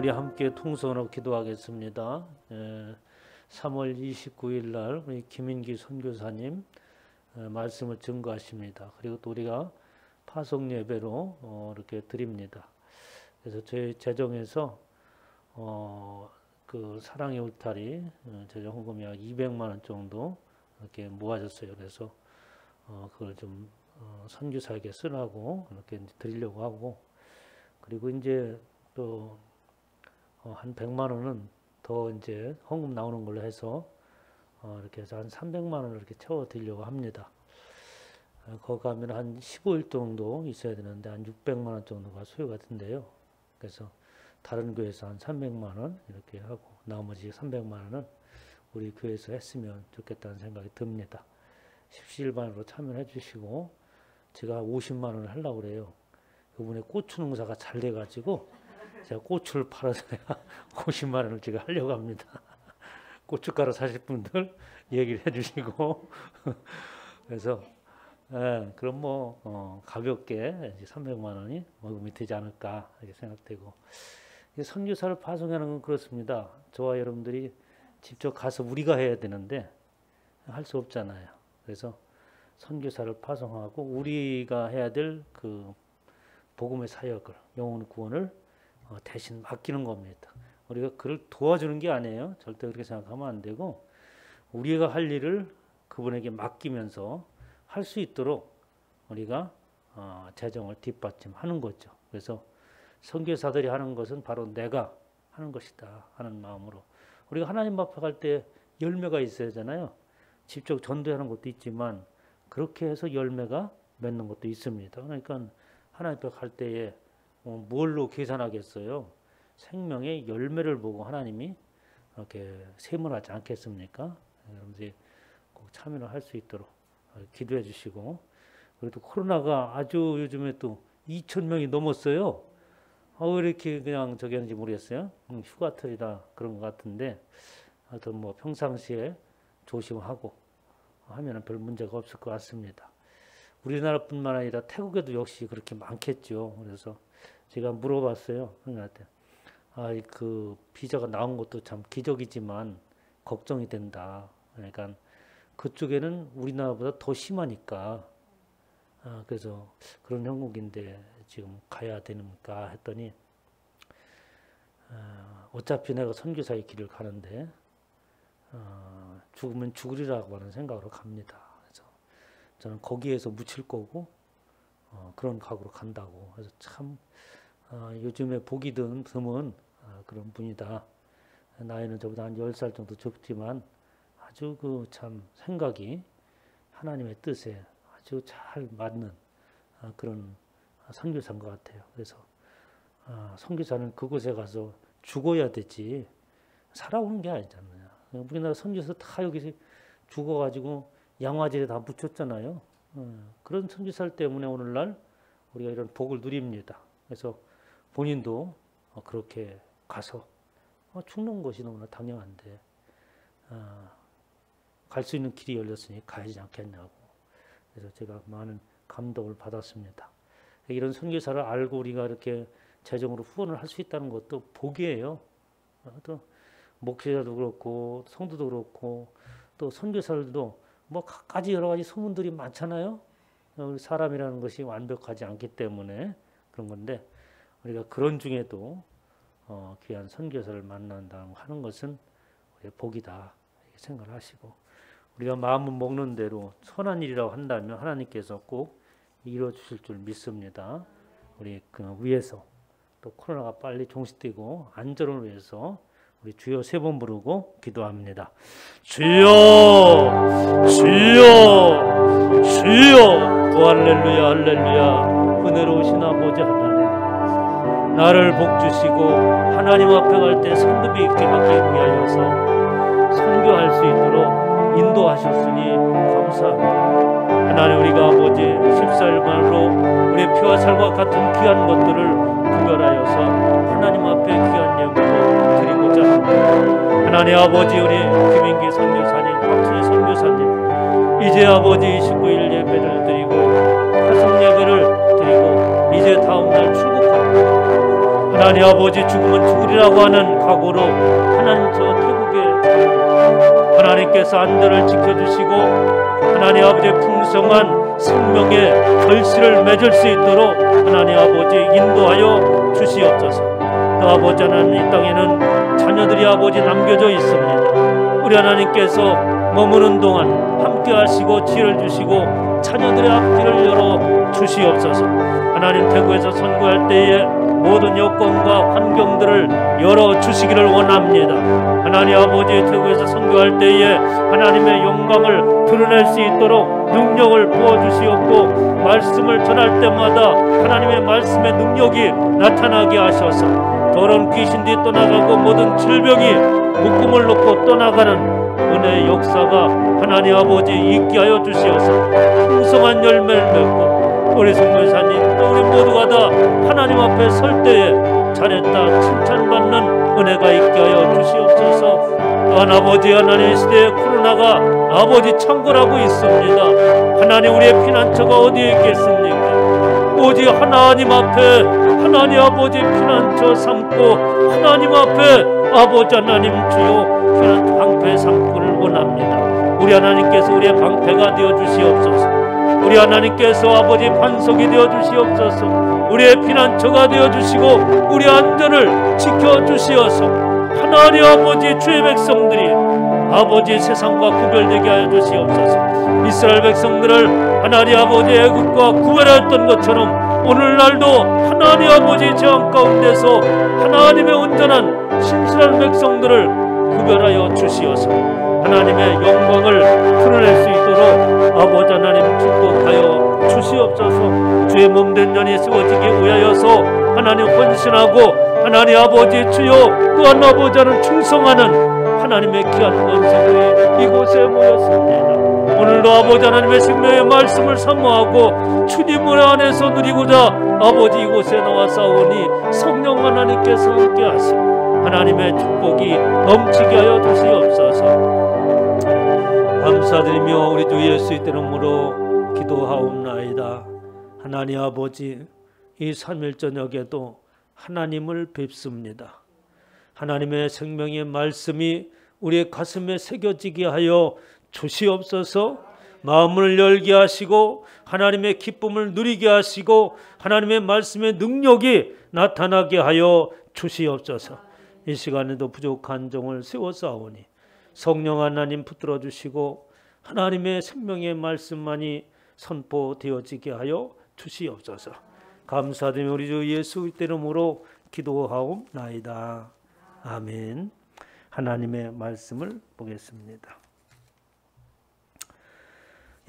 우리 함께 통성으로 기도하겠습니다. 3월 29일 날 우리 김인기 선교사님 말씀을 증거하십니다. 그리고 또 우리가 파송 예배로 이렇게 드립니다. 그래서 저희 재정에서 그 사랑의 울타리 재정 헌금이 약 200만 원 정도 이렇게 모아졌어요. 그래서 그걸 좀 선교사에게 쓰라고 이렇게 드리려고 하고, 그리고 이제 또 한 100만 원은 더 이제 헌금 나오는 걸로 해서 이렇게 해서 한 300만 원을 이렇게 채워 드리려고 합니다. 거기 가면 한 15일 정도 있어야 되는데 한 600만 원 정도가 소요가 된대요. 그래서 다른 교회에서 한 300만 원 이렇게 하고 나머지 300만 원은 우리 교회에서 했으면 좋겠다는 생각이 듭니다. 십시일반으로 참여해 주시고, 제가 50만 원을 하려고 그래요. 이번에 고추 농사가 잘 돼가지고 제가 고추를 팔아서 50만 원을 제가 하려고 합니다. 고춧가루 사실 분들 얘기를 해주시고 그래서 그럼 뭐 가볍게 이제 300만 원이 모금이 되지 않을까 이렇게 생각되고, 선교사를 파송하는 건 그렇습니다. 저와 여러분들이 직접 가서 우리가 해야 되는데 할 수 없잖아요. 그래서 선교사를 파송하고 우리가 해야 될 그 복음의 사역을, 영혼 구원을 대신 맡기는 겁니다. 우리가 그를 도와주는 게 아니에요. 절대 그렇게 생각하면 안 되고, 우리가 할 일을 그분에게 맡기면서 할 수 있도록 우리가 재정을 뒷받침하는 거죠. 그래서 선교사들이 하는 것은 바로 내가 하는 것이다 하는 마음으로, 우리가 하나님 앞에 갈 때 열매가 있어야 하잖아요. 직접 전도하는 것도 있지만 그렇게 해서 열매가 맺는 것도 있습니다. 그러니까 하나님 앞에 갈 때에 뭘로 계산하겠어요? 생명의 열매를 보고 하나님이 이렇게 세문하지 않겠습니까? 여러분들이 꼭 참여를 할 수 있도록 기도해 주시고, 그래도 코로나가 아주 요즘에 또 2,000명이 넘었어요. 왜 이렇게 그냥 저기 하는지 모르겠어요. 휴가철이라 그런 것 같은데, 하여튼 뭐 평상시에 조심하고 하면은 별 문제가 없을 것 같습니다. 우리나라뿐만 아니라 태국에도 역시 그렇게 많겠죠. 그래서 제가 물어봤어요. 형님한테. 그 비자가 나온 것도 참 기적이지만 걱정이 된다. 그러니까 그쪽에는 우리나라보다 더 심하니까 그래서 그런 형국인데 지금 가야 되는가 했더니 어차피 내가 선교사의 길을 가는데 죽으면 죽으리라고 하는 생각으로 갑니다. 그래서 저는 거기에서 묻힐 거고 그런 각오로 간다고. 그래서 참 요즘에 보기 드문 그런 분이다. 나이는 저보다 한 10살 정도 적지만 아주 그 참 생각이 하나님의 뜻에 아주 잘 맞는 그런 선교사인 것 같아요. 그래서 선교사는 그곳에 가서 죽어야 되지 살아오는 게 아니잖아요. 우리나라 선교사 다 여기서 죽어가지고 양화질에 다 묻혔잖아요. 그런 선교사들 때문에 오늘날 우리가 이런 복을 누립니다. 그래서 본인도 그렇게 가서 죽는 것이 너무나 당연한데 갈 수 있는 길이 열렸으니 가야지 않겠냐고. 그래서 제가 많은 감동을 받았습니다. 이런 선교사를 알고 우리가 이렇게 재정으로 후원을 할 수 있다는 것도 복이에요. 또 목회자도 그렇고 성도도 그렇고 또 선교사들도 뭐 갖가지 여러 가지 소문들이 많잖아요. 사람이라는 것이 완벽하지 않기 때문에 그런 건데, 우리가 그런 중에도 귀한 선교사를 만난다고 하는 것은 우리의 복이다 이렇게 생각을 하시고, 우리가 마음을 먹는 대로 선한 일이라고 한다면 하나님께서 꼭 이루어 주실 줄 믿습니다. 우리 그 위해서 또 코로나가 빨리 종식되고 안전을 위해서 우리 주여 3번 부르고 기도합니다. 주여 주여 주여. 오 할렐루야 할렐루야. 은혜로우신 아버지 하나님, 나를 복주시고 하나님 앞에 갈 때 성급이 있게 하기 위하여서 선교할 수 있도록 인도하셨으니 감사합니다. 하나님, 우리가 아버지 14일만으로 우리의 피와 살과 같은 귀한 것들을 구별하여서 하나님 앞에 귀한 예물로 드리고자 합니다. 하나님 아버지, 우리 김인기 선교사님, 박순희 선교사님, 이제 아버지 29일 예배를 드리고 파송 예배를 드리고 이제 다음날 출국합니다. 하나님 아버지 죽으면 죽으리라고 하는 각오로 하나님 저 태국에 하나님께서 안전을 지켜주시고 하나님 아버지의 풍성한 생명의 결실을 맺을 수 있도록 하나님 아버지 인도하여 주시옵소서. 또 아버지 하나님 이 땅에는 자녀들이 아버지 남겨져 있습니다. 우리 하나님께서 머무는 동안 함께 하시고 지혜를 주시고 자녀들의 앞길을 열어 주시옵소서. 하나님 태국에서 선교할 때에 모든 여건과 환경들을 열어 주시기를 원합니다. 하나님 아버지 태국에서 선교할 때에 하나님의 영광을 드러낼 수 있도록 능력을 부어주시옵고 말씀을 전할 때마다 하나님의 말씀의 능력이 나타나게 하셔서 더러운 귀신들이 떠나가고 모든 질병이 묶음을 놓고 떠나가는 은혜의 역사가 하나님 아버지 있게 하여 주시어서 풍성한 열매를 맺고 우리 성교사님 또 우리 모두가 다 하나님 앞에 설 때에 잘했다 칭찬받는 은혜가 있게 하여 주시옵소서. 또한 아버지 하나님 시대에 코로나가 아버지 창궐하고 있습니다. 하나님 우리의 피난처가 어디에 있겠습니까? 오직 하나님 앞에 하나님 아버지 피난처 삼고 하나님 앞에 아버지 하나님 주여 피난처 방패 삼고를 원합니다. 우리 하나님께서 우리의 방패가 되어 주시옵소서. 우리 하나님께서 아버지 반석이 되어 주시옵소서. 우리의 피난처가 되어 주시고 우리 안전을 지켜 주시어서 하나님 아버지 주의 백성들이 아버지 세상과 구별되게 하여 주시옵소서. 이스라엘 백성들을 하나님 아버지 애국과 구별하였던 것처럼 오늘날도 하나님 아버지 재앙 가운데서 하나님의 온전한 신실한 백성들을 구별하여 주시어서 하나님의 영광을 드러낼 수 있도록 아버지 하나님 축복하여 주시옵소서. 주의 몸된 년이 세워지기 위하여서 하나님 헌신하고 하나님 아버지 주여 또한 아버지 하나님 충성하는 하나님의 귀한 권속이 이곳에 모였습니다. 오늘도 아버지 하나님의 생명의 말씀을 사모하고 주님을 안에서 누리고자 아버지 이곳에 나와 싸우니 성령 하나님께서 함께 하시고 하나님의 축복이 넘치게 하여 주시옵소서. 감사드리며 우리 주 예수의 이름으로 기도하옵나이다. 하나님 아버지 이 3일 저녁에도 하나님을 뵙습니다. 하나님의 생명의 말씀이 우리의 가슴에 새겨지게 하여 주시옵소서. 마음을 열게 하시고 하나님의 기쁨을 누리게 하시고 하나님의 말씀의 능력이 나타나게 하여 주시옵소서. 이 시간에도 부족한 종을 세워싸오니 성령 하나님 붙들어 주시고 하나님의 생명의 말씀만이 선포되어지게 하여 주시옵소서. 감사드리며 우리 주 예수 이름으로 기도하옵나이다. 아멘. 하나님의 말씀을 보겠습니다.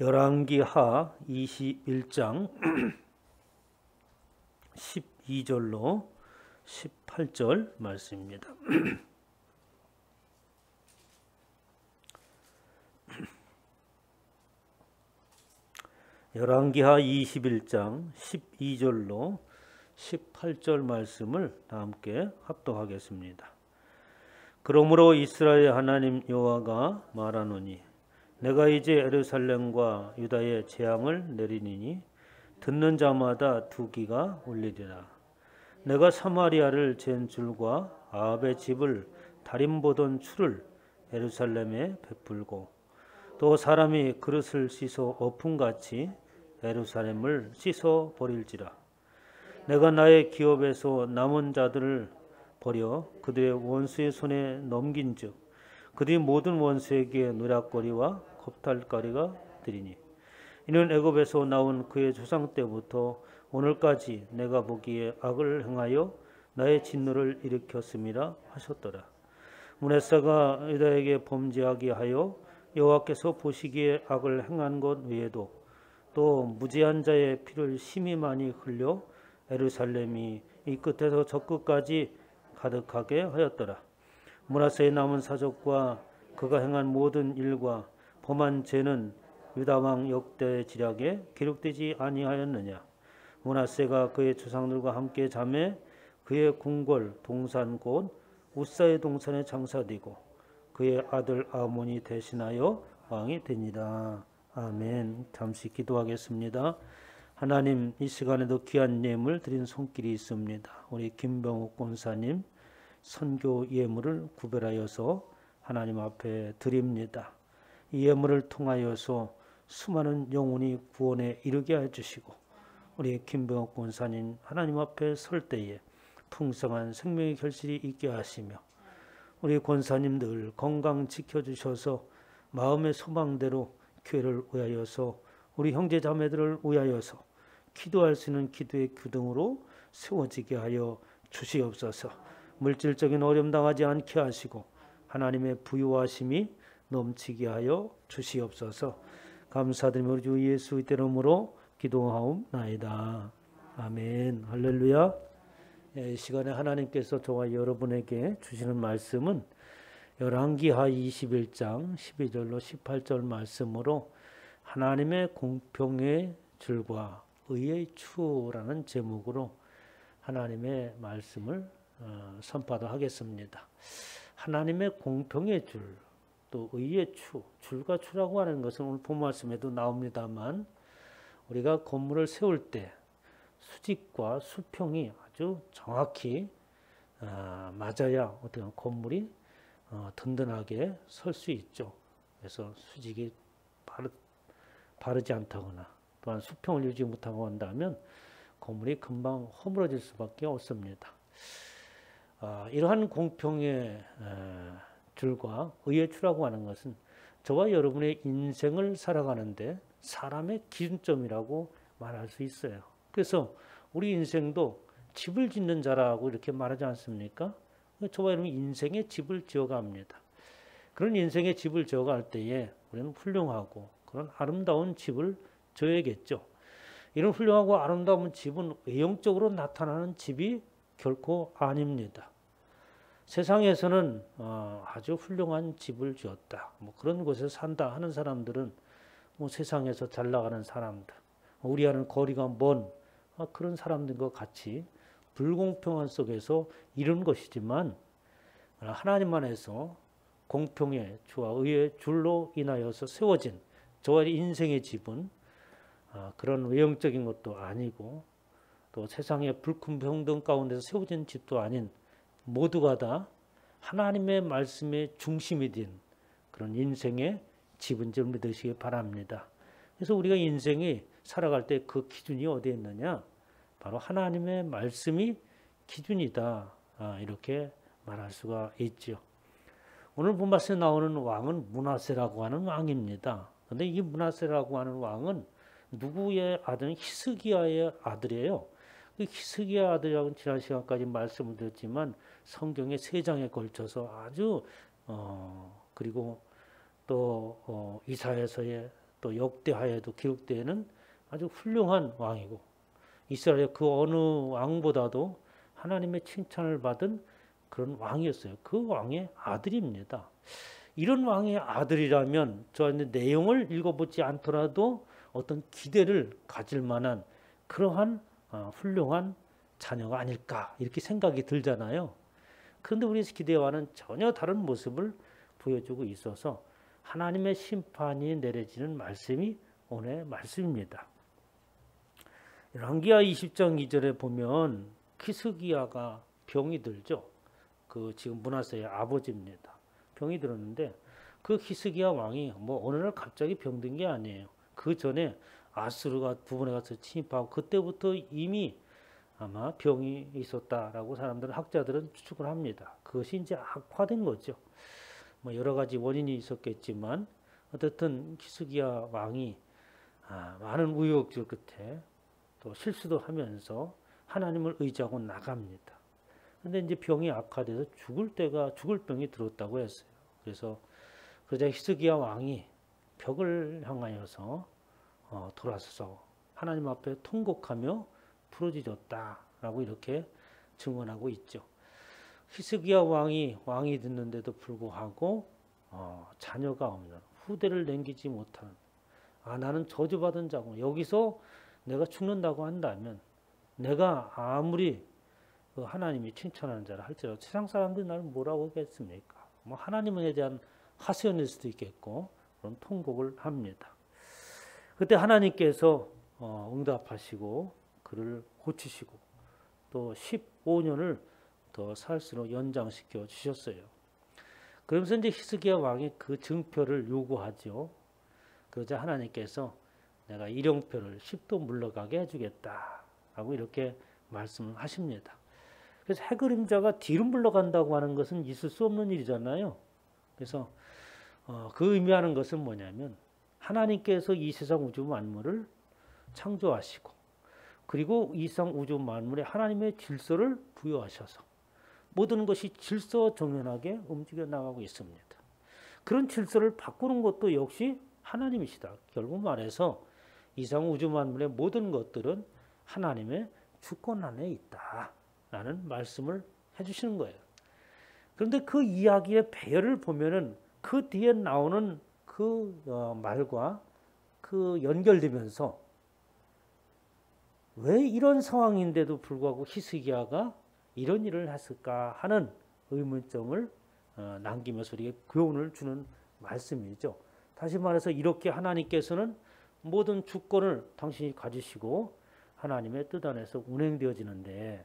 열왕기하 21장 12절로 18절 말씀입니다. 열왕기하 21장 12절로 18절 말씀을 다 함께 합독하겠습니다. 그러므로 이스라엘 하나님 여호와가 말하노니 내가 이제 예루살렘과 유다에 재앙을 내리니니 듣는 자마다 두기가 울리리라. 내가 사마리아를 잰 줄과 아합의 집을 다림보던 추를 예루살렘에 베풀고 또 사람이 그릇을 씻어 엎음같이 예루살렘을 씻어 버릴지라. 내가 나의 기업에서 남은 자들을 버려 그들의 원수의 손에 넘긴즉 그들이 모든 원수에게 노략거리와 겁탈거리가 되리니 이는 애굽에서 나온 그의 조상 때부터 오늘까지 내가 보기에 악을 행하여 나의 진노를 일으켰음이라 하셨더라. 문에사가 유다에게 범죄하게 하여 여호와께서 보시기에 악을 행한 것 외에도 또 무지한 자의 피를 심히 많이 흘려 예루살렘이 이 끝에서 저 끝까지 가득하게 하였더라. 므낫세의 남은 사적과 그가 행한 모든 일과 범한 죄는 유다 왕 역대의 지략에 기록되지 아니하였느냐. 므낫세가 그의 조상들과 함께 잠에 그의 궁궐 동산 곧 우사의 동산에 장사되고 그의 아들 아몬이 대신하여 왕이 되니라. 아멘. 잠시 기도하겠습니다. 하나님, 이 시간에도 귀한 예물 드린 손길이 있습니다. 우리 김병욱 권사님 선교 예물을 구별하여서 하나님 앞에 드립니다. 이 예물을 통하여서 수많은 영혼이 구원에 이르게 해주시고 우리 김병욱 권사님 하나님 앞에 설 때에 풍성한 생명의 결실이 있게 하시며 우리 권사님들 건강 지켜주셔서 마음의 소망대로 교회를 위하여서 우리 형제 자매들을 위하여서 기도할 수 있는 기도의 기둥으로 세워지게 하여 주시옵소서. 물질적인 어려움 당하지 않게 하시고 하나님의 부유하심이 넘치게 하여 주시옵소서. 감사드리며 우리 주 예수 이름으로 기도하옵나이다. 아멘. 할렐루야. 이 시간에 하나님께서 저와 여러분에게 주시는 말씀은 열왕기하 21장 12절로 18절 말씀으로 하나님의 공평의 줄과 의의 추라는 제목으로 하나님의 말씀을 선포하도록 하겠습니다. 하나님의 공평의 줄, 또 의의 추, 줄과 추라고 하는 것은 오늘 본 말씀에도 나옵니다만 우리가 건물을 세울 때 수직과 수평이 아주 정확히 맞아야 어떤 건물이 든든하게 설 수 있죠. 그래서 수직이 바르지 않다거나 또한 수평을 유지 못하고 한다면 건물이 금방 허물어질 수밖에 없습니다. 이러한 공평의 줄과 의의 추라고 하는 것은 저와 여러분의 인생을 살아가는데 사람의 기준점이라고 말할 수 있어요. 그래서 우리 인생도 집을 짓는 자라고 이렇게 말하지 않습니까? 저와 여러분 인생의 집을 지어갑니다. 그런 인생의 집을 지어갈 때에 우리는 훌륭하고 그런 아름다운 집을 지어야겠죠. 이런 훌륭하고 아름다운 집은 외형적으로 나타나는 집이 결코 아닙니다. 세상에서는 아주 훌륭한 집을 지었다, 그런 곳에서 산다 하는 사람들은 세상에서 잘 나가는 사람들, 우리와는 거리가 먼 그런 사람들과 같이 불공평한 속에서 이룬 것이지만 하나님 안에서 공평의 주와 의의 줄로 인하여서 세워진 저와 인생의 집은 그런 외형적인 것도 아니고 또 세상의 불공평등 가운데서 세워진 집도 아닌 모두가 다 하나님의 말씀의 중심이 된 그런 인생의 집인 줄 믿으시기 바랍니다. 그래서 우리가 인생이 살아갈 때 그 기준이 어디에 있느냐? 바로 하나님의 말씀이 기준이다. 이렇게 말할 수가 있죠. 오늘 본말씀에 나오는 왕은 므낫세라고 하는 왕입니다. 그런데 이 므낫세라고 하는 왕은 누구의 아들은 히스기야의 아들이에요. 그 히스기야 아들이라고는 지난 시간까지 말씀을 드렸지만 성경의 3장에 걸쳐서 아주 그리고 또 이사야서에 또 역대하에도 기록되는 아주 훌륭한 왕이고 이스라엘의 그 어느 왕보다도 하나님의 칭찬을 받은 그런 왕이었어요. 그 왕의 아들입니다. 이런 왕의 아들이라면 저한테 내용을 읽어보지 않더라도 어떤 기대를 가질 만한 그러한 훌륭한 자녀가 아닐까 이렇게 생각이 들잖아요. 그런데 우리 기대와는 전혀 다른 모습을 보여주고 있어서 하나님의 심판이 내려지는 말씀이 오늘의 말씀입니다. 열왕기하 20장 2절에 보면 히스기야가 병이 들죠. 그 지금 므낫세의 아버지입니다. 병이 들었는데 그 히스기야 왕이 어느 날 갑자기 병든 게 아니에요. 그 전에 아수르가 부분에 가서 침입하고 그때부터 이미 아마 병이 있었다라고 학자들은 추측을 합니다. 그것이 이제 악화된 거죠. 여러 가지 원인이 있었겠지만 어쨌든 히스기야 왕이 많은 우여곡절 끝에 또 실수도 하면서 하나님을 의지하고 나갑니다. 그런데 이제 병이 악화돼서 죽을 병이 들었다고 했어요. 그래서 그러자 히스기야 왕이 벽을 향하여서 돌아서서 하나님 앞에 통곡하며 부르짖었다라고 이렇게 증언하고 있죠. 히스기야 왕이 됐는데도 불구하고 자녀가 없는, 후대를 남기지 못하는, 나는 저주받은 자고, 여기서 내가 죽는다고 한다면 내가 아무리 하나님이 칭찬하는 자를 할지라도 세상 사람들이 나를 뭐라고 하겠습니까? 하나님에 대한 하소연일 수도 있겠고 그런 통곡을 합니다. 그때 하나님께서 응답하시고 그를 고치시고 또 15년을 더 살수록 연장시켜 주셨어요. 그러면서 이제 히스기야 왕이 그 증표를 요구하죠. 그러자 하나님께서 내가 일용표를 10도 물러가게 해주겠다 라고 이렇게 말씀을 하십니다. 그래서 해그림자가 뒤로 물러간다고 하는 것은 있을 수 없는 일이잖아요. 그래서 그 의미하는 것은 뭐냐면 하나님께서 이 세상 우주 만물을 창조하시고 그리고 이 세상 우주 만물에 하나님의 질서를 부여하셔서 모든 것이 질서정연하게 움직여 나가고 있습니다. 그런 질서를 바꾸는 것도 역시 하나님이시다. 결국 말해서 이 세상 우주 만물의 모든 것들은 하나님의 주권 안에 있다라는 말씀을 해주시는 거예요. 그런데 그 이야기의 배열을 보면은 그 뒤에 나오는 그 말과 그 연결되면서 왜 이런 상황인데도 불구하고 히스기야가 이런 일을 했을까 하는 의문점을 남기면서 우리에게 교훈을 주는 말씀이죠. 다시 말해서 이렇게 하나님께서는 모든 주권을 당신이 가지시고 하나님의 뜻 안에서 운행되어지는데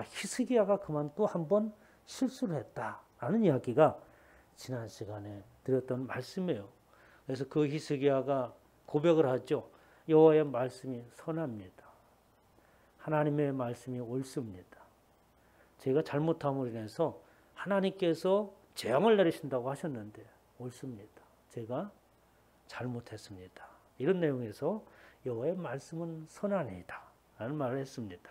히스기야가 그만 또 한 번 실수를 했다라는 이야기가 지난 시간에 드렸던 말씀이에요. 그래서 그 히스기야가 고백을 하죠. 여호와의 말씀이 선합니다. 하나님의 말씀이 옳습니다. 제가 잘못함으로 인해서 하나님께서 재앙을 내리신다고 하셨는데 옳습니다. 제가 잘못했습니다. 이런 내용에서 여호와의 말씀은 선하니이다 라는 말을 했습니다.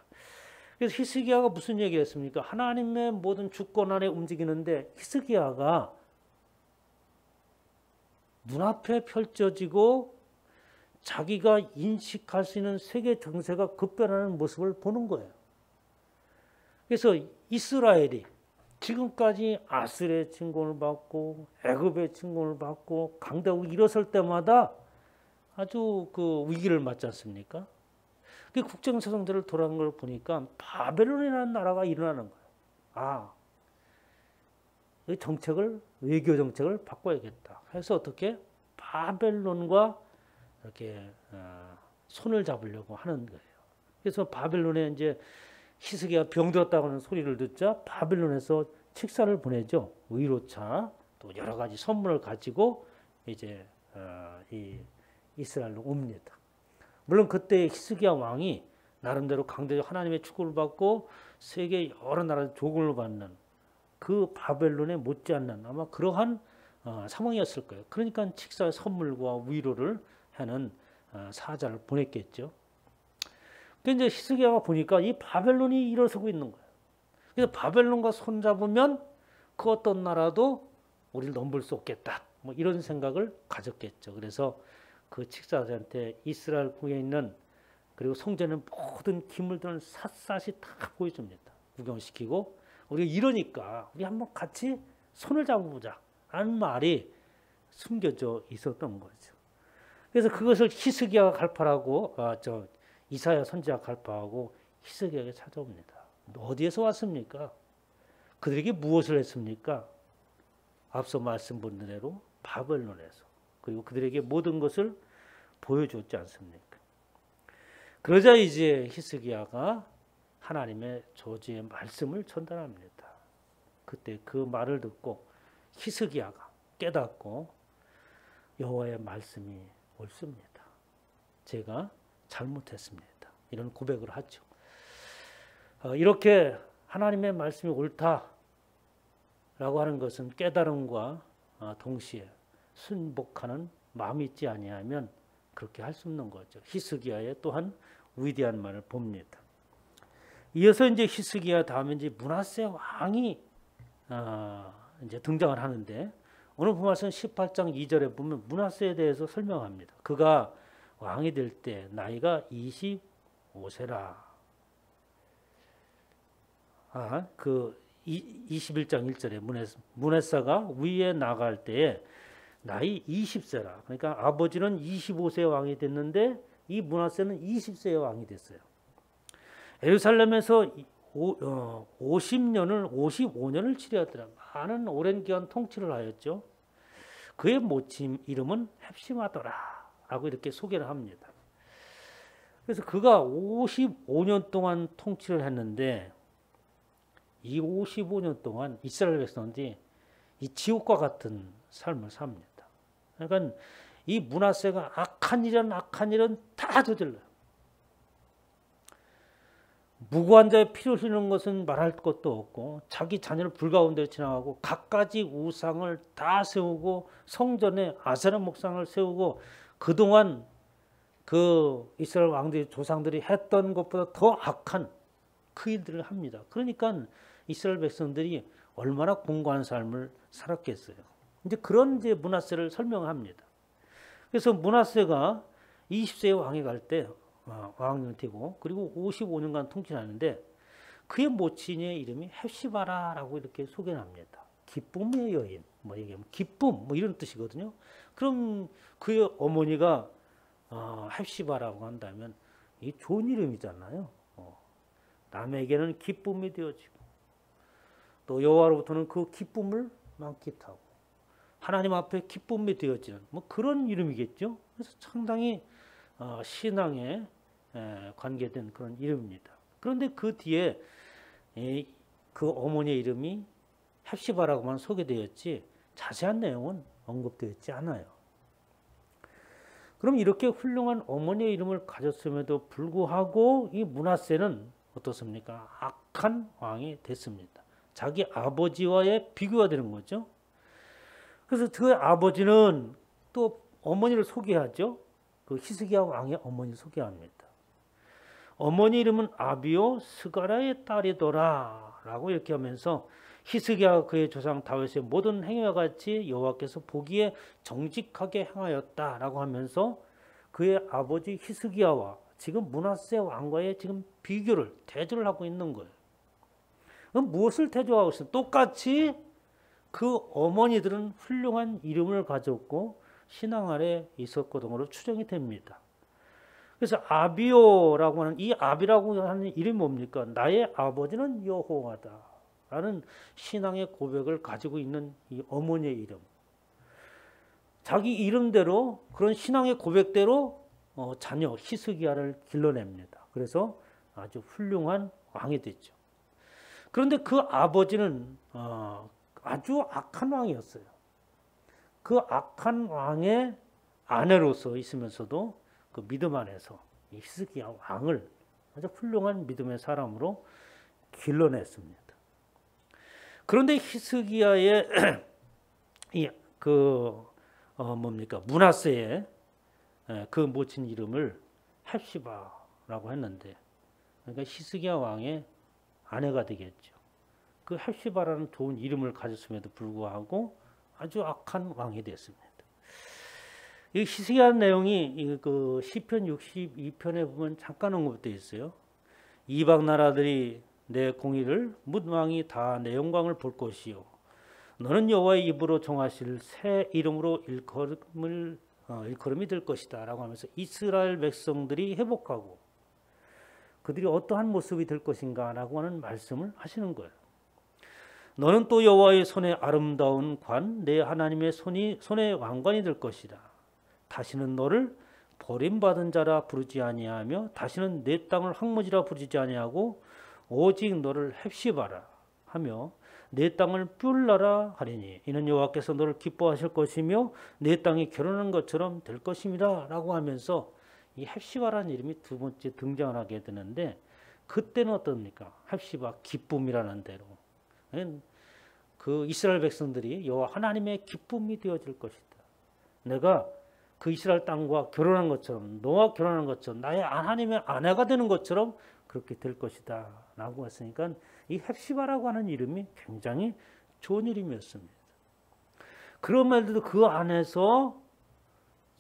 그래서 히스기야가 무슨 얘기를 했습니까? 하나님의 모든 주권 안에 움직이는데 히스기야가 눈앞에 펼쳐지고 자기가 인식할 수 있는 세계 정세가 급변하는 모습을 보는 거예요. 그래서 이스라엘이 지금까지 아스르의 침공을 받고 애굽의 침공을 받고 강대국이 일어설 때마다 아주 그 위기를 맞지 않습니까? 그 국정사정들을 돌아간 걸 보니까 바벨론이라는 나라가 일어나는 거예요. 이 정책을 외교 정책을 바꿔야겠다. 해서 어떻게 바벨론과 이렇게 손을 잡으려고 하는 거예요. 그래서 바벨론에 이제 히스기야 병들었다고 하는 소리를 듣자 바벨론에서 책사를 보내죠. 의로차 또 여러 가지 선물을 가지고 이제 이 이스라엘로 옵니다. 물론 그때 히스기야 왕이 나름대로 강대적 하나님의 축복을 받고 세계 여러 나라 조공을 받는 그 바벨론에 못지않는 아마 그러한 상황이었을 거예요. 그러니까 칙사의 선물과 위로를 하는 사자를 보냈겠죠. 근데 이제 히스기야가 보니까 이 바벨론이 일어서고 있는 거예요. 그래서 바벨론과 손잡으면 그 어떤 나라도 우리를 넘볼 수 없겠다. 뭐 이런 생각을 가졌겠죠. 그래서 그 칙사자한테 이스라엘 국에 있는 그리고 성전의 모든 기물들을 샅샅이 다 보여줍니다. 구경시키고 우리가 이러니까 우리 한번 같이 손을 잡아보자 라는 말이 숨겨져 있었던 거죠. 그래서 그것을 히스기야가 갈파하고 이사야 선지자가 갈파하고 히스기야에게 찾아옵니다. 어디에서 왔습니까? 그들에게 무엇을 했습니까? 앞서 말씀드린 대로 바벨론에서 그리고 그들에게 모든 것을 보여줬지 않습니까? 그러자 이제 히스기야가 하나님의 저주의 말씀을 전달합니다. 그때 그 말을 듣고 히스기야가 깨닫고 여호와의 말씀이 옳습니다. 제가 잘못했습니다. 이런 고백을 하죠. 이렇게 하나님의 말씀이 옳다라고 하는 것은 깨달음과 동시에 순복하는 마음이 있지 아니하면 그렇게 할 수 없는 거죠. 히스기야의 또한 위대한 말을 봅니다. 이어서 이제 히스기야 다음에 이제 므낫세 왕이 이제 등장을 하는데 오늘 본말씀 18장 2절에 보면 므낫세에 대해서 설명합니다. 그가 왕이 될 때 나이가 25세라. 그 21장 1절에 므낫세가 위에 나갈 때에 나이 20세라. 그러니까 아버지는 25세 왕이 됐는데 이 므낫세는 20세의 왕이 됐어요. 예루살렘에서 55년을 치르었더라. 많은 오랜 기간 통치를 하였죠. 그의 모친 이름은 헵시마더라 라고 이렇게 소개를 합니다. 그래서 그가 55년 동안 통치를 했는데 이 55년 동안 이스라엘 백성들이 이 지옥과 같은 삶을 삽니다. 그러니까 이 므낫세가 악한 일은 다 저질러요. 무고한 자의 피를 흘리는 것은 말할 것도 없고 자기 자녀를 불가운데로 지나가고 갖가지 우상을 다 세우고 성전에 아세라 목상을 세우고 그동안 그 이스라엘 왕들의 조상들이 했던 것보다 더 악한 그 일들을 합니다. 그러니까 이스라엘 백성들이 얼마나 공고한 삶을 살았겠어요. 이제 그런 이제 므낫세를 설명합니다. 그래서 므낫세가 20세에 왕이 갈 때 왕이 되고 그리고 55년간 통치하는데 그의 모친의 이름이 헵시바라라고 이렇게 소개합니다. 기쁨의 여인, 뭐 얘기하면 기쁨, 뭐 이런 뜻이거든요. 그럼 그의 어머니가 헵시바라고 한다면 이 좋은 이름이잖아요. 남에게는 기쁨이 되어지고 또 여호와로부터는 그 기쁨을 만끽하고 하나님 앞에 기쁨이 되어지는 뭐 그런 이름이겠죠. 그래서 상당히 신앙에 관계된 그런 이름입니다. 그런데 그 뒤에 그 어머니의 이름이 헵시바라고만 소개되었지 자세한 내용은 언급되어 있지 않아요. 그럼 이렇게 훌륭한 어머니의 이름을 가졌음에도 불구하고 이 므낫세는 어떻습니까? 악한 왕이 됐습니다. 자기 아버지와의 비교가 되는 거죠. 그래서 그 아버지는 또 어머니를 소개하죠. 그 히스기야 왕의 어머니를 소개합니다. 어머니 이름은 아비오 스가라의 딸이더라 라고 이렇게 하면서 히스기야 그의 조상 다윗의 모든 행위와 같이 여호와께서 보기에 정직하게 행하였다라고 하면서 그의 아버지 히스기야와 지금 므낫세 왕과의 지금 비교를 대조를 하고 있는 거예요. 그럼 무엇을 대조하고 있어요? 똑같이 그 어머니들은 훌륭한 이름을 가졌고 신앙 아래 있었거든으로 추정이 됩니다. 그래서 아비오라고 하는 이 아비라고 하는 이름이 뭡니까? 나의 아버지는 여호와다 라는 신앙의 고백을 가지고 있는 이 어머니의 이름. 자기 이름대로 그런 신앙의 고백대로 자녀 히스기야를 길러냅니다. 그래서 아주 훌륭한 왕이 됐죠. 그런데 그 아버지는 아주 악한 왕이었어요. 그 악한 왕의 아내로서 있으면서도 그 믿음 안에서 히스기야 왕을 아주 훌륭한 믿음의 사람으로 길러냈습니다. 그런데 히스기야의 므낫세의 그 모친 이름을 헵시바라고 했는데, 그러니까 히스기야 왕의 아내가 되겠죠. 그 헵시바라는 좋은 이름을 가졌음에도 불구하고 아주 악한 왕이 됐습니다. 이 히스기야 내용이 그 시편 62편에 보면 잠깐 언급되어 있어요. 이방 나라들이 내 공의를 뭇 왕이 다 내 영광을 볼 것이요 너는 여호와의 입으로 정하실 새 이름으로 일컬음이 될 것이다 라고 하면서 이스라엘 백성들이 회복하고 그들이 어떠한 모습이 될 것인가 라고 하는 말씀을 하시는 거예요. 너는 또 여호와의 손에 아름다운 관 내 하나님의 손의 왕관이 될 것이다. 다시는 너를 버림받은 자라 부르지 아니하며 다시는 내 땅을 황무지라 부르지 아니하고 오직 너를 헵시바라 하며 내 땅을 뿔나라 하리니 이는 여호와께서 너를 기뻐하실 것이며 내 땅이 결혼한 것처럼 될 것입니다 라고 하면서 이 헵시바라는 이름이 두 번째 등장을 하게 되는데 그때는 어떻습니까? 헵시바 기쁨이라는 대로 그 이스라엘 백성들이 여호와 하나님의 기쁨이 되어질 것이다. 내가 그 이스라엘 땅과 결혼한 것처럼 너와 결혼한 것처럼 나의 하나님의 아내가 되는 것처럼 그렇게 될 것이다 라고 했으니까 이 헵시바라고 하는 이름이 굉장히 좋은 이름이었습니다. 그럼에도 그 안에서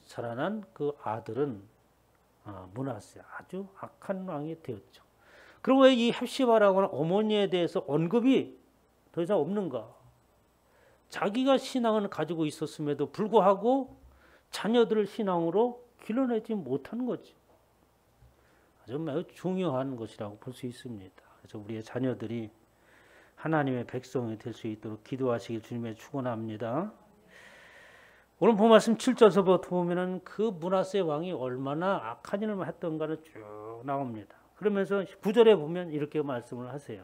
자라난 그 아들은 므낫세 아주 악한 왕이 되었죠. 그럼 왜 이 헵시바라고 하는 어머니에 대해서 언급이 더 이상 없는가? 자기가 신앙을 가지고 있었음에도 불구하고 자녀들을 신앙으로 길러내지 못한 거죠. 아주 매우 중요한 것이라고 볼 수 있습니다. 그래서 우리의 자녀들이 하나님의 백성이 될 수 있도록 기도하시길 주님의 축원합니다. 오늘 본 말씀 7절서부터 보면은 그 므낫세 왕이 얼마나 악한 일을 했던가를 쭉 나옵니다. 그러면서 9절에 보면 이렇게 말씀을 하세요.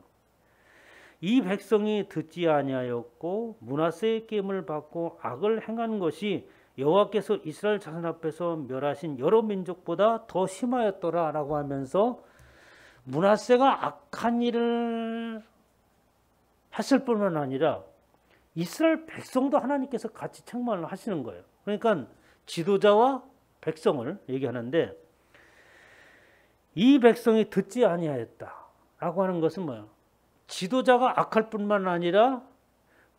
이 백성이 듣지 아니하였고 므낫세의 깨임을 받고 악을 행한 것이 여호와께서 이스라엘 자손 앞에서 멸하신 여러 민족보다 더 심하였더라라고 하면서 므낫세가 악한 일을 했을 뿐만 아니라 이스라엘 백성도 하나님께서 같이 책망을 하시는 거예요. 그러니까 지도자와 백성을 얘기하는데 이 백성이 듣지 아니하였다라고 하는 것은 뭐예요? 지도자가 악할 뿐만 아니라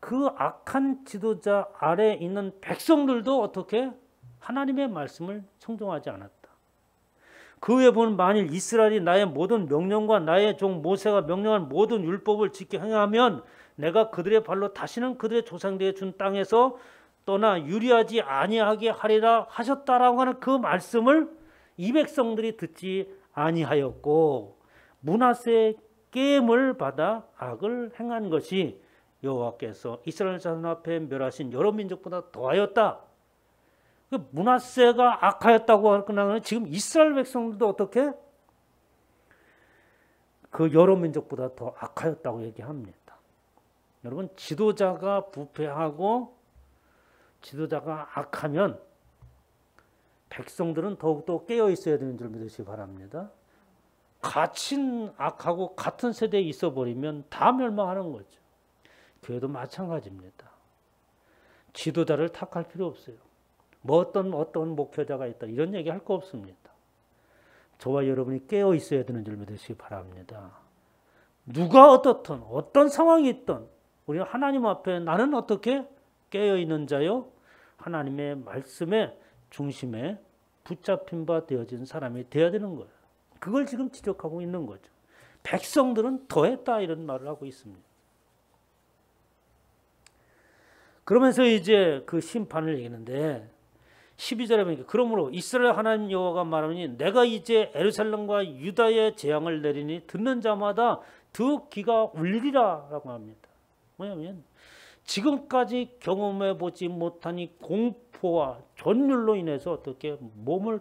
그 악한 지도자 아래에 있는 백성들도 어떻게 하나님의 말씀을 청종하지 않았다. 그 외에 보면 만일 이스라엘이 나의 모든 명령과 나의 종 모세가 명령한 모든 율법을 지켜 행하면 내가 그들의 발로 다시는 그들의 조상들에게 준 땅에서 떠나 유리하지 아니하게 하리라 하셨다라고 하는 그 말씀을 이 백성들이 듣지 아니하였고 므낫세의 깨임을 받아 악을 행한 것이 여호와께서 이스라엘 자손 앞에 멸하신 여러 민족보다 더하였다. 므낫세가 악하였다고 하거나 지금 이스라엘 백성들도 어떻게 그 여러 민족보다 더 악하였다고 얘기합니다. 여러분 지도자가 부패하고 지도자가 악하면 백성들은 더욱더 깨어 있어야 되는 줄 믿으시기 바랍니다. 같이 악하고 같은 세대에 있어 버리면 다 멸망하는 거죠. 교회도 마찬가지입니다. 지도자를 탓할 필요 없어요. 뭐 어떤 목회자가 있다 이런 얘기 할 거 없습니다. 저와 여러분이 깨어 있어야 되는 줄 믿으시기 바랍니다. 누가 어떻든 어떤 상황이 있든 우리가 하나님 앞에 나는 어떻게 깨어 있는 자요? 하나님의 말씀의 중심에 붙잡힌 바 되어진 사람이 되어야 되는 거예요. 그걸 지금 지적하고 있는 거죠. 백성들은 더했다 이런 말을 하고 있습니다. 그러면서 이제 그 심판을 얘기하는데 12절에 보니까 그러므로 이스라엘 하나님 여호와가 말하니 내가 이제 예루살렘과 유다에 재앙을 내리니 듣는 자마다 두 귀가 울리리라 라고 합니다. 뭐냐면 지금까지 경험해 보지 못한 이 공포와 전율로 인해서 어떻게 몸을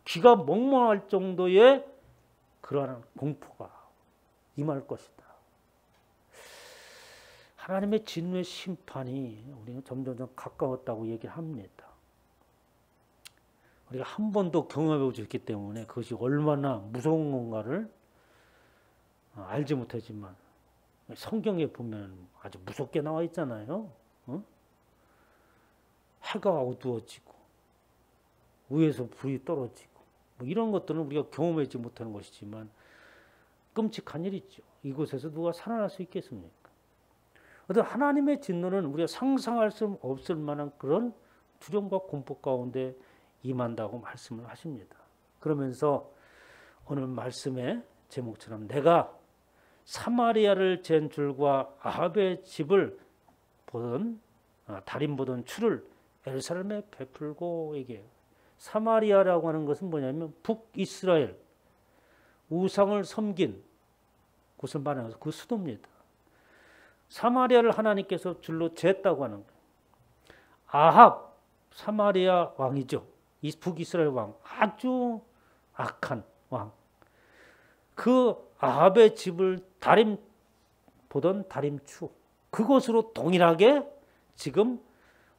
귀가 멍멍할 정도의 그러한 공포가 임할 것이다. 하나님의 진노의 심판이 우리는 점점 가까웠다고 얘기합니다. 우리가 한 번도 경험해 보지 않기 때문에 그것이 얼마나 무서운 건가를 알지 못하지만 성경에 보면 아주 무섭게 나와 있잖아요. 해가 어두워지고 위에서 불이 떨어지고 뭐 이런 것들은 우리가 경험하지 못하는 것이지만 끔찍한 일이죠. 이곳에서 누가 살아날 수 있겠습니까? 어떤 하나님의 진노는 우리가 상상할 수 없을 만한 그런 두려움과 공포 가운데 임한다고 말씀을 하십니다. 그러면서 오늘 말씀의 제목처럼 내가 사마리아를 잰 줄과 아합의 집을 보던 달인 보던 추를 예루살렘에 베풀고 얘기해요. 사마리아라고 하는 것은 뭐냐면 북이스라엘 우상을 섬긴 곳을 말하는 그 수도입니다. 사마리아를 하나님께서 줄로 쟀다고 하는 거예요. 아합 사마리아 왕이죠. 이 북이스라엘 왕 아주 악한 왕. 그 아합의 집을 다림 보던 다림추 그것으로 동일하게 지금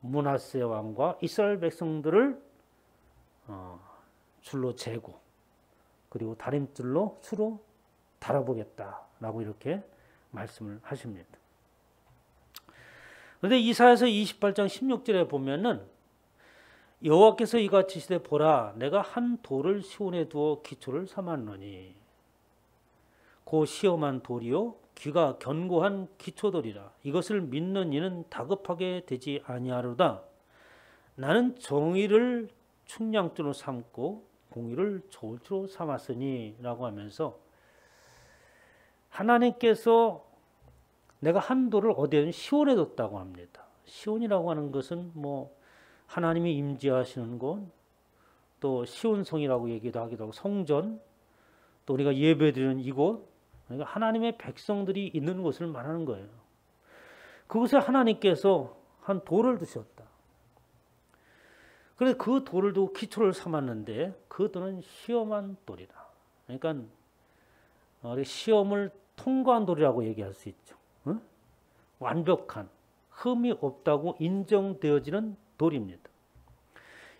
므낫세 왕과 이스라엘 백성들을 줄로 재고 그리고 다림줄로 수로 달아보겠다라고 이렇게 말씀을 하십니다. 그런데 이사야서 28장 16절에 보면은 여호와께서 이같이 시되 보라 내가 한 돌을 시온에 두어 기초를 삼았노니 그 시험한 돌이요 귀가 견고한 기초돌이라 이것을 믿는 이는 다급하게 되지 아니하로다. 나는 정의를 충량주로 삼고 공의를 저울주로 삼았으니 라고 하면서 하나님께서 내가 한 돌을 어디에 시온에 뒀다고 합니다. 시온이라고 하는 것은 뭐 하나님이 임재하시는 곳, 또 시온성이라고 얘기도 하기도 하고 성전, 또 우리가 예배드리는 이곳, 그러니까 하나님의 백성들이 있는 곳을 말하는 거예요. 그곳에 하나님께서 한 돌을 두셨다. 그래서 그 돌을 두고 기초를 삼았는데 그 돌은 시험한 돌이라. 그러니까 시험을 통과한 돌이라고 얘기할 수 있죠. 어? 완벽한 흠이 없다고 인정되어지는 돌입니다.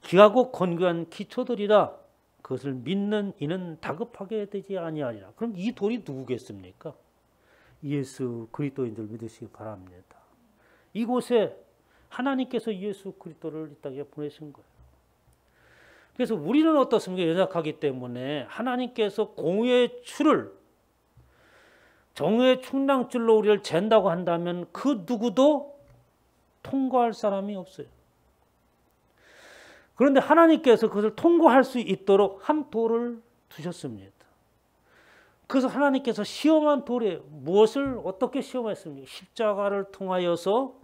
귀하고 건강한 기초돌이라 그것을 믿는 이는 다급하게 되지 아니하리라. 그럼 이 돌이 누구겠습니까? 예수 그리스도인 줄 믿으시기 바랍니다. 이곳에 하나님께서 예수 그리스도를 이 땅에 보내신 거예요. 그래서 우리는 어떻습니까? 연약하기 때문에 하나님께서 공의의 추를 정의의 충랑줄로 우리를 잰다고 한다면 그 누구도 통과할 사람이 없어요. 그런데 하나님께서 그것을 통과할 수 있도록 한 돌을 두셨습니다. 그래서 하나님께서 시험한 돌에 무엇을 어떻게 시험했습니까? 십자가를 통하여서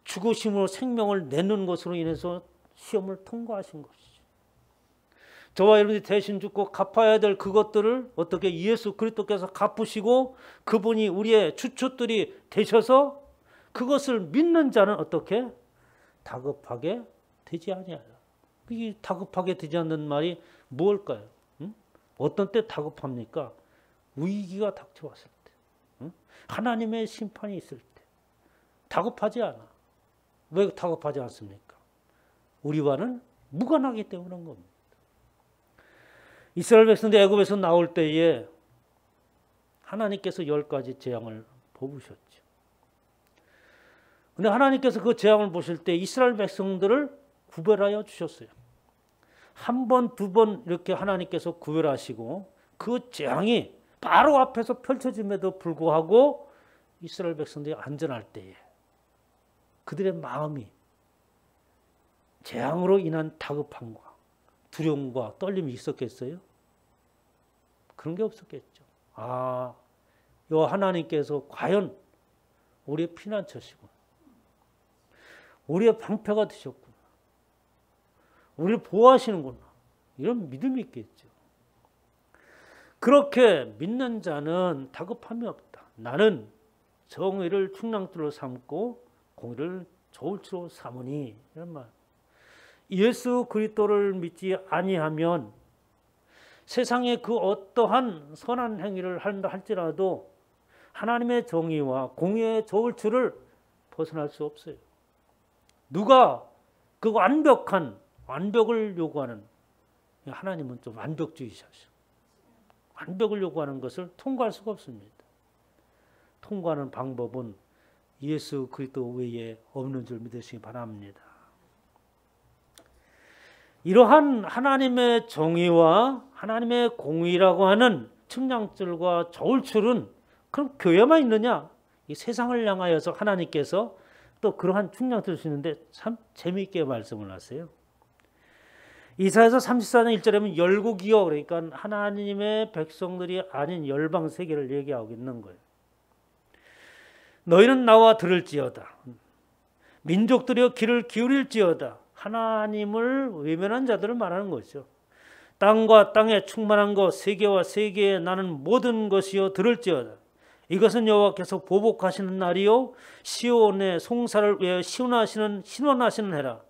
죽으심으로 생명을 내는 것으로 인해서 시험을 통과하신 것이죠. 저와 여러분이 대신 죽고 갚아야 될 그것들을 어떻게 예수 그리스도께서 갚으시고 그분이 우리의 주축들이 되셔서 그것을 믿는 자는 어떻게 다급하게 되지 아니하라. 이 다급하게 되지 않는 말이 무엇일까요? 어떤 때 다급합니까? 위기가 닥쳐왔을 때, 하나님의 심판이 있을 때 다급하지 않아. 왜 다급하지 않습니까? 우리와는 무관하기 때문인 겁니다. 이스라엘 백성들이 애굽에서 나올 때에 하나님께서 10가지 재앙을 뽑으셨죠. 그런데 하나님께서 그 재앙을 보실 때 이스라엘 백성들을 구별하여 주셨어요. 한 번, 두 번 이렇게 하나님께서 구별하시고 그 재앙이 바로 앞에서 펼쳐짐에도 불구하고 이스라엘 백성들이 안전할 때에 그들의 마음이 재앙으로 인한 다급함과 두려움과 떨림이 있었겠어요? 그런 게 없었겠죠. 아, 요 하나님께서 과연 우리의 피난처시고 우리의 방패가 되셨구나. 우리를 보호하시는구나. 이런 믿음이 있겠죠. 그렇게 믿는 자는 다급함이 없다. 나는 정의를 충랑줄로 삼고 공의를 저울추로 삼으니 이런 말. 예수 그리스도를 믿지 아니하면 세상에 그 어떠한 선한 행위를 한다 할지라도 하나님의 정의와 공의의 저울추를 벗어날 수 없어요. 누가 그 완벽을 요구하는 하나님은 좀 완벽주의자죠. 완벽을 요구하는 것을 통과할 수가 없습니다. 통과하는 방법은 예수 그리스도 외에 없는 줄 믿으시기 바랍니다. 이러한 하나님의 정의와 하나님의 공의라고 하는 측량줄과 저울줄은 그럼 교회만 있느냐? 이 세상을 향하여서 하나님께서 또 그러한 측량줄을 주시는데 참 재미있게 말씀을 하세요. 이사야서 34장 1절에 보면 열국이여, 그러니까 하나님의 백성들이 아닌 열방 세계를 얘기하고 있는 거예요. 너희는 나와 들을지어다. 민족들이여 귀를 기울일지어다. 하나님을 외면한 자들을 말하는 것이죠. 땅과 땅에 충만한 것, 세계와 세계에 나는 모든 것이여 들을지어다. 이것은 여호와께서 보복하시는 날이요 시온의 송사를 위해 신원하시는 해라.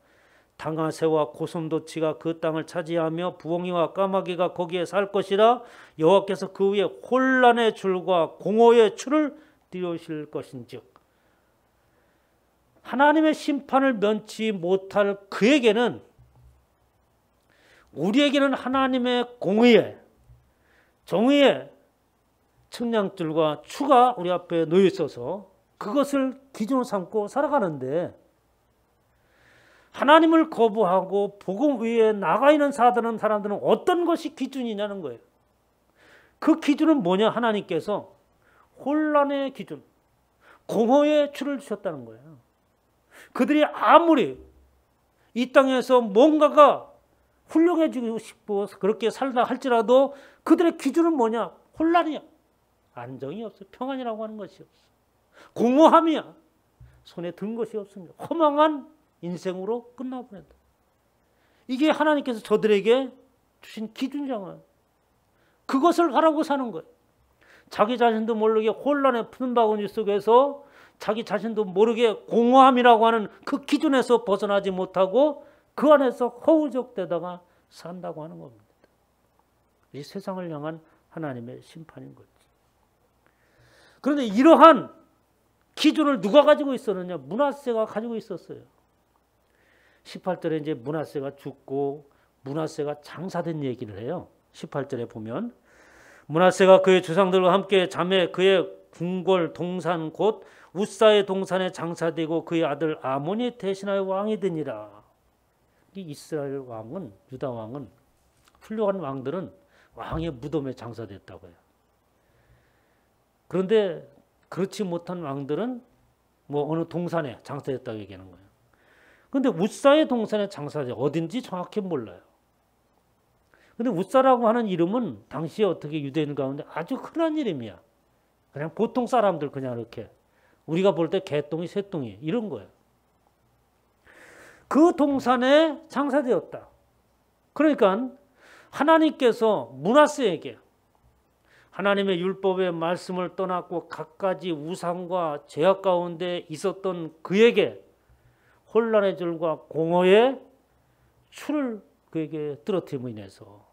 당아새와 고슴도치가 그 땅을 차지하며 부엉이와 까마귀가 거기에 살 것이라. 여호와께서 그 위에 혼란의 줄과 공허의 추를 띄우실 것인즉. 하나님의 심판을 면치 못할 그에게는, 우리에게는 하나님의 공의의 정의의 측량줄과 추가 우리 앞에 놓여 있어서 그것을 기준으로 삼고 살아가는데, 하나님을 거부하고 복음 위에 나가 있는 사람들은 어떤 것이 기준이냐는 거예요. 그 기준은 뭐냐? 하나님께서 혼란의 기준, 공허의 추를 주셨다는 거예요. 그들이 아무리 이 땅에서 뭔가가 훌륭해지고 싶어서 그렇게 살다 할지라도 그들의 기준은 뭐냐? 혼란이야. 안정이 없어. 평안이라고 하는 것이 없어. 공허함이야. 손에 든 것이 없습니다. 허망한 인생으로 끝나버린다. 이게 하나님께서 저들에게 주신 기준이잖아요. 그것을 하라고 사는 거예요. 자기 자신도 모르게 혼란의 푸른 바구니 속에서 자기 자신도 모르게 공허함이라고 하는 그 기준에서 벗어나지 못하고 그 안에서 허우적대다가 산다고 하는 겁니다. 이 세상을 향한 하나님의 심판인 거지. 그런데 이러한 기준을 누가 가지고 있었느냐? 므낫세가 가지고 있었어요. 18절에 이제 므낫세가 죽고 므낫세가 장사된 얘기를 해요. 18절에 보면 므낫세가 그의 조상들과 함께 잠에 그의 궁궐 동산 곧 우사의 동산에 장사되고 그의 아들 아몬이 대신하여 왕이 되니라. 이 이스라엘 왕은, 유다 왕은, 훌륭한 왕들은 왕의 무덤에 장사됐다고 해요. 그런데 그렇지 못한 왕들은 뭐 어느 동산에 장사됐다고 얘기하는 거예요. 그런데 우사의 동산에 장사돼 어딘지 정확히 몰라요. 근데 우사라고 하는 이름은 당시에 어떻게 유대인 가운데 아주 흔한 이름이야. 그냥 보통 사람들 그냥 이렇게 우리가 볼 때 개똥이 새똥이 이런 거예요. 그 동산에 장사되었다. 그러니까 하나님께서 므낫세에게 하나님의 율법의 말씀을 떠났고 갖가지 우상과 죄악 가운데 있었던 그에게 혼란의 줄과 공허의 추를 그에게 떨어뜨림으로 인해서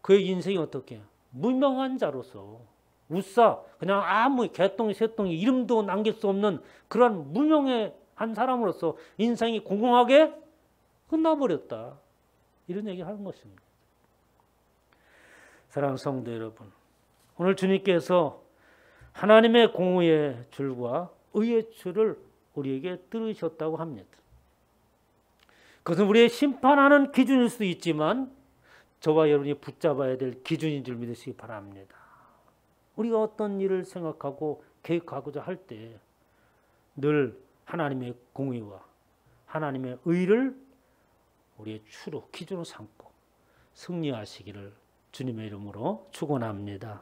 그의 인생이 어떻게 무명한 자로서 우사 그냥 아무 개똥이 새똥이 이름도 남길 수 없는 그런 무명한 사람으로서 인생이 공공하게 끝나버렸다. 이런 얘기를 하는 것입니다. 사랑하는 성도 여러분, 오늘 주님께서 하나님의 공의의 줄과 의의 줄을 우리에게 들으셨다고 합니다. 그것은 우리의 심판하는 기준일 수도 있지만 저와 여러분이 붙잡아야 될 기준인 줄 믿으시기 바랍니다. 우리가 어떤 일을 생각하고 계획하고자 할 때 늘 하나님의 공의와 하나님의 의를 우리의 추로 기준으로 삼고 승리하시기를 주님의 이름으로 축원합니다.